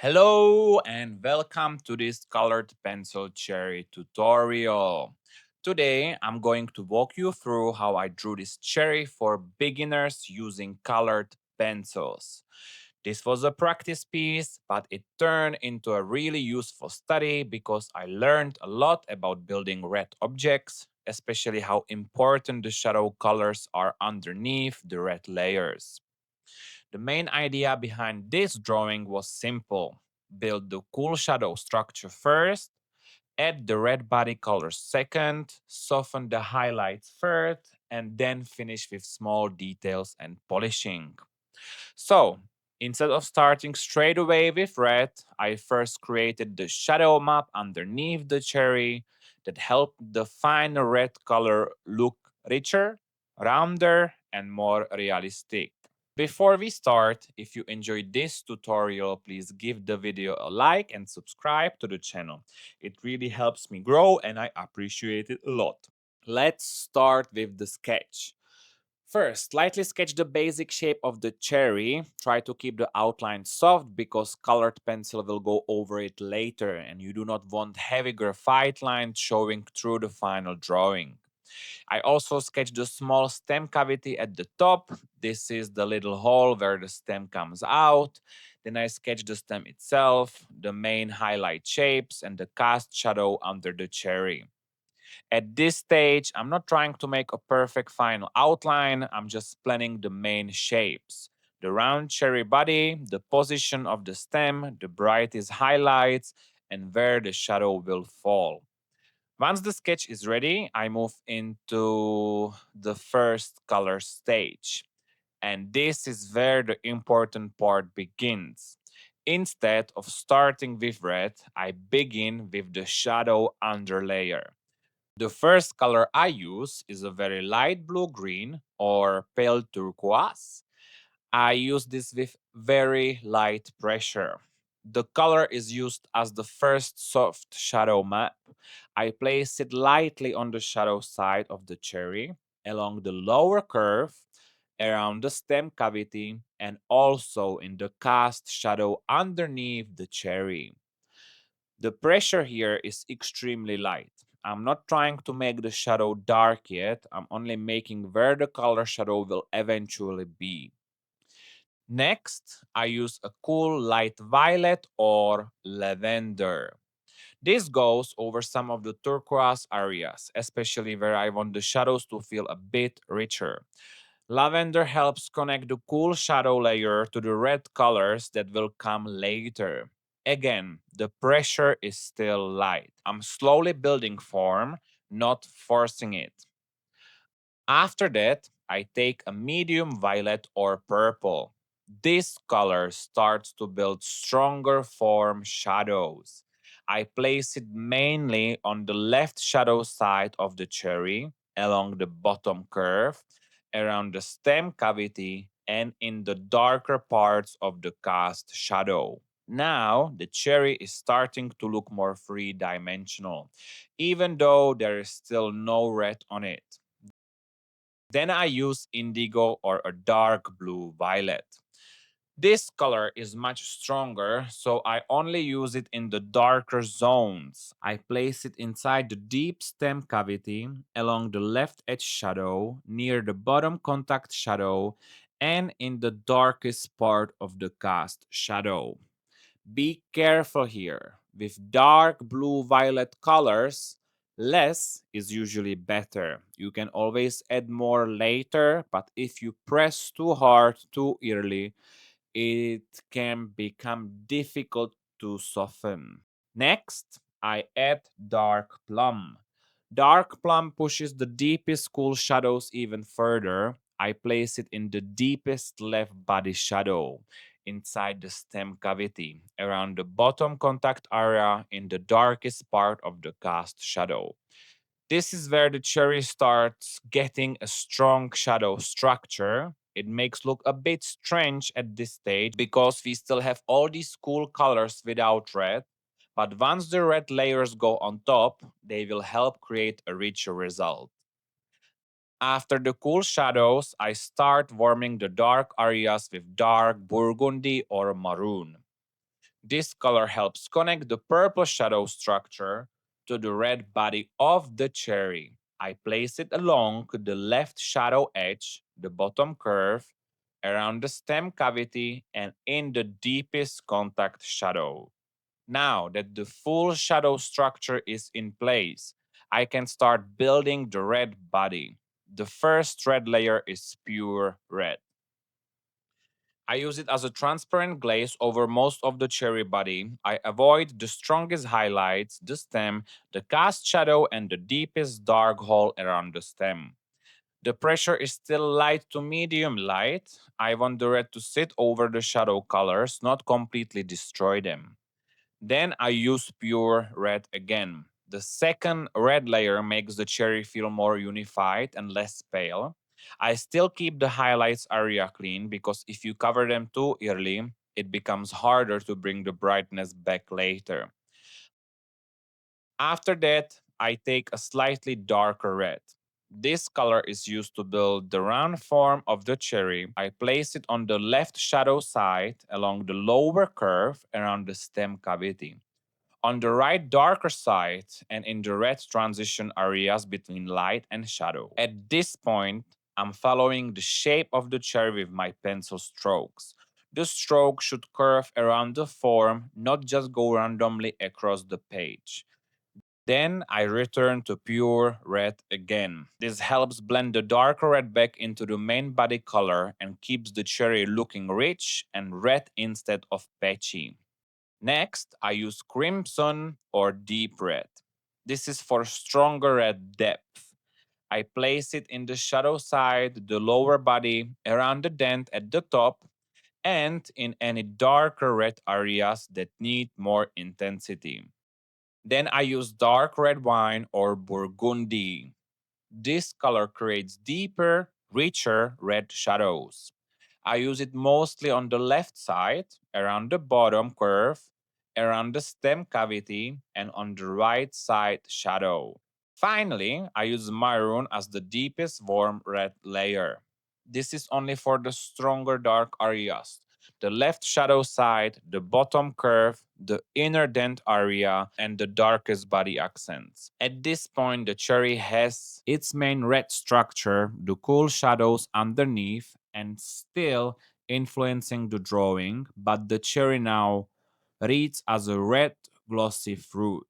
Hello and welcome to this colored pencil cherry tutorial. Today I'm going to walk you through how I drew this cherry for beginners using colored pencils. This was a practice piece, but it turned into a really useful study because I learned a lot about building red objects, especially how important the shadow colors are underneath the red layers. The main idea behind this drawing was simple. Build the cool shadow structure first, add the red body color second, soften the highlights third, and then finish with small details and polishing. So, instead of starting straight away with red, I first created the shadow map underneath the cherry that helped the final red color look richer, rounder, and more realistic. Before we start, if you enjoyed this tutorial, please give the video a like and subscribe to the channel. It really helps me grow and I appreciate it a lot. Let's start with the sketch. First, lightly sketch the basic shape of the cherry. Try to keep the outline soft because colored pencil will go over it later and you do not want heavy graphite lines showing through the final drawing. I also sketched a small stem cavity at the top. This is the little hole where the stem comes out. Then I sketched the stem itself, the main highlight shapes, and the cast shadow under the cherry. At this stage, I'm not trying to make a perfect final outline, I'm just planning the main shapes. The round cherry body, the position of the stem, the brightest highlights, and where the shadow will fall. Once the sketch is ready, I move into the first color stage. And this is where the important part begins. Instead of starting with red, I begin with the shadow underlayer. The first color I use is a very light blue-green or pale turquoise. I use this with very light pressure. The color is used as the first soft shadow map. I place it lightly on the shadow side of the cherry, along the lower curve, around the stem cavity, and also in the cast shadow underneath the cherry. The pressure here is extremely light. I'm not trying to make the shadow dark yet, I'm only making where the color shadow will eventually be. Next, I use a cool light violet or lavender. This goes over some of the turquoise areas, especially where I want the shadows to feel a bit richer. Lavender helps connect the cool shadow layer to the red colors that will come later. Again, the pressure is still light. I'm slowly building form, not forcing it. After that, I take a medium violet or purple. This color starts to build stronger form shadows. I place it mainly on the left shadow side of the cherry, along the bottom curve, around the stem cavity, and in the darker parts of the cast shadow. Now, the cherry is starting to look more three-dimensional, even though there is still no red on it. Then I use indigo or a dark blue violet. This color is much stronger, so I only use it in the darker zones. I place it inside the deep stem cavity, along the left edge shadow, near the bottom contact shadow, and in the darkest part of the cast shadow. Be careful here. With dark blue violet colors, less is usually better. You can always add more later, but if you press too hard too early, it can become difficult to soften. Next, I add dark plum. Dark plum pushes the deepest cool shadows even further. I place it in the deepest left body shadow, inside the stem cavity, around the bottom contact area in the darkest part of the cast shadow. This is where the cherry starts getting a strong shadow structure. It makes look a bit strange at this stage because we still have all these cool colors without red. But once the red layers go on top, they will help create a richer result. After the cool shadows, I start warming the dark areas with dark burgundy or maroon. This color helps connect the purple shadow structure to the red body of the cherry. I place it along the left shadow edge, the bottom curve, around the stem cavity, and in the deepest contact shadow. Now that the full shadow structure is in place, I can start building the red body. The first red layer is pure red. I use it as a transparent glaze over most of the cherry body. I avoid the strongest highlights, the stem, the cast shadow, and the deepest dark hole around the stem. The pressure is still light to medium light. I want the red to sit over the shadow colors, not completely destroy them. Then I use pure red again. The second red layer makes the cherry feel more unified and less pale. I still keep the highlights area clean because if you cover them too early, it becomes harder to bring the brightness back later. After that, I take a slightly darker red. This color is used to build the round form of the cherry. I place it on the left shadow side along the lower curve around the stem cavity. On the right darker side and in the red transition areas between light and shadow. At this point, I'm following the shape of the cherry with my pencil strokes. The stroke should curve around the form, not just go randomly across the page. Then I return to pure red again. This helps blend the darker red back into the main body color and keeps the cherry looking rich and red instead of patchy. Next, I use crimson or deep red. This is for stronger red depth. I place it in the shadow side, the lower body, around the dent at the top, and in any darker red areas that need more intensity. Then I use dark red wine or burgundy. This color creates deeper, richer red shadows. I use it mostly on the left side, around the bottom curve, around the stem cavity, and on the right side shadow. Finally, I use maroon as the deepest warm red layer. This is only for the stronger dark areas. The left shadow side, the bottom curve, the inner dent area, and the darkest body accents. At this point, the cherry has its main red structure, the cool shadows underneath, and still influencing the drawing, but the cherry now reads as a red glossy fruit.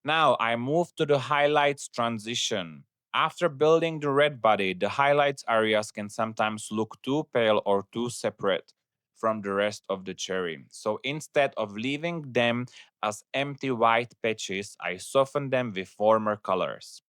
Now I move to the highlights transition. After building the red body, the highlights areas can sometimes look too pale or too separate from the rest of the cherry. So instead of leaving them as empty white patches, I soften them with warmer colors.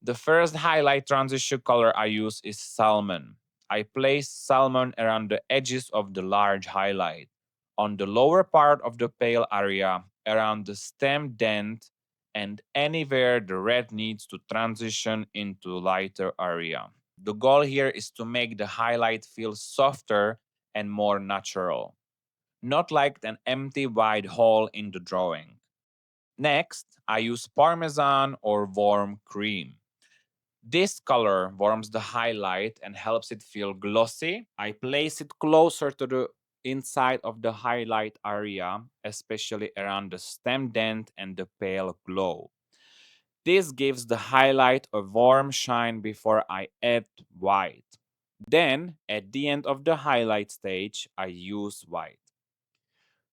The first highlight transition color I use is salmon. I place salmon around the edges of the large highlight, on the lower part of the pale area, around the stem dent, and anywhere the red needs to transition into lighter area. The goal here is to make the highlight feel softer and more natural, not like an empty white hole in the drawing. Next, I use parmesan or warm cream. This color warms the highlight and helps it feel glossy. I place it closer to the inside of the highlight area, especially around the stem dent and the pale glow. This gives the highlight a warm shine before I add white. Then, at the end of the highlight stage, I use white.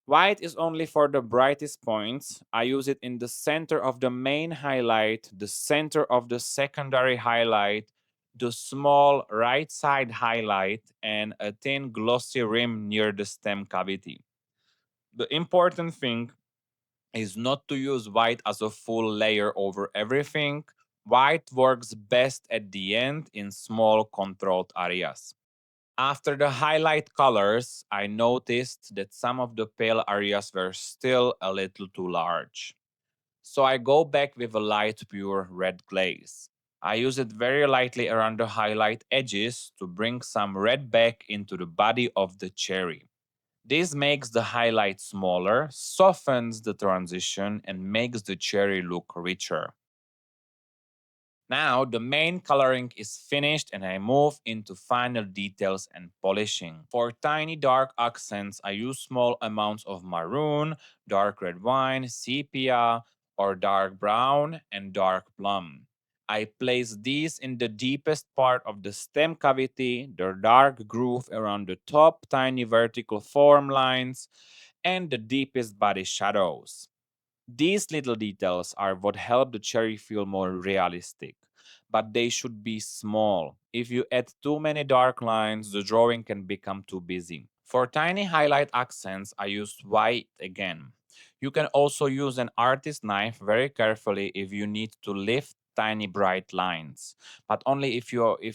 White is only for the brightest points. I use it in the center of the main highlight, the center of the secondary highlight, the small right side highlight, and a thin glossy rim near the stem cavity. The important thing is not to use white as a full layer over everything. White works best at the end in small controlled areas. After the highlight colors, I noticed that some of the pale areas were still a little too large. So I go back with a light pure red glaze. I use it very lightly around the highlight edges to bring some red back into the body of the cherry. This makes the highlight smaller, softens the transition, and makes the cherry look richer. Now the main coloring is finished and I move into final details and polishing. For tiny dark accents, I use small amounts of maroon, dark red wine, sepia, or dark brown and dark plum. I place these in the deepest part of the stem cavity, the dark groove around the top, tiny vertical form lines, and the deepest body shadows. These little details are what help the cherry feel more realistic, but they should be small. If you add too many dark lines, the drawing can become too busy. For tiny highlight accents, I use white again. You can also use an artist knife very carefully if you need to lift tiny bright lines, but only if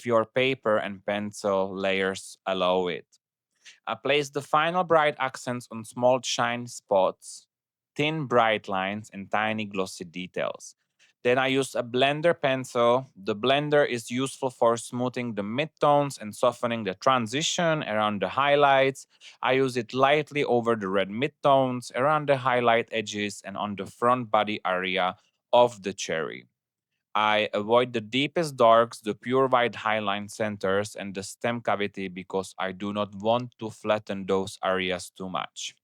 your paper and pencil layers allow it. I place the final bright accents on small shine spots, thin bright lines, and tiny glossy details. Then I use a blender pencil. The blender is useful for smoothing the midtones and softening the transition around the highlights. I use it lightly over the red midtones, around the highlight edges, and on the front body area of the cherry. I avoid the deepest darks, the pure white highline centers, and the stem cavity because I do not want to flatten those areas too much.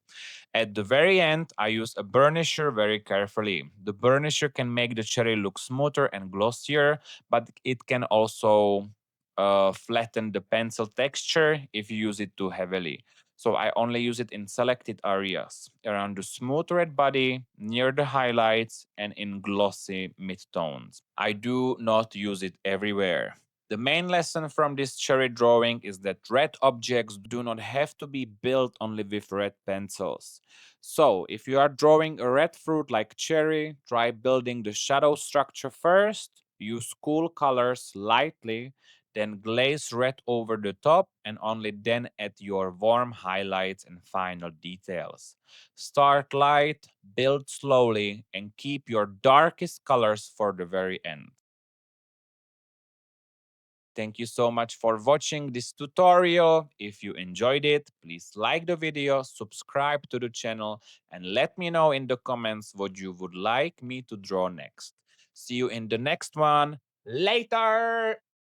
At the very end, I use a burnisher very carefully. The burnisher can make the cherry look smoother and glossier, but it can also flatten the pencil texture if you use it too heavily. So I only use it in selected areas, around the smooth red body, near the highlights, and in glossy midtones. I do not use it everywhere. The main lesson from this cherry drawing is that red objects do not have to be built only with red pencils. So, if you are drawing a red fruit like cherry, try building the shadow structure first. Use cool colors lightly, then glaze red over the top, and only then add your warm highlights and final details. Start light, build slowly, and keep your darkest colors for the very end. Thank you so much for watching this tutorial. If you enjoyed it, please like the video, subscribe to the channel, and let me know in the comments what you would like me to draw next. See you in the next one. Later!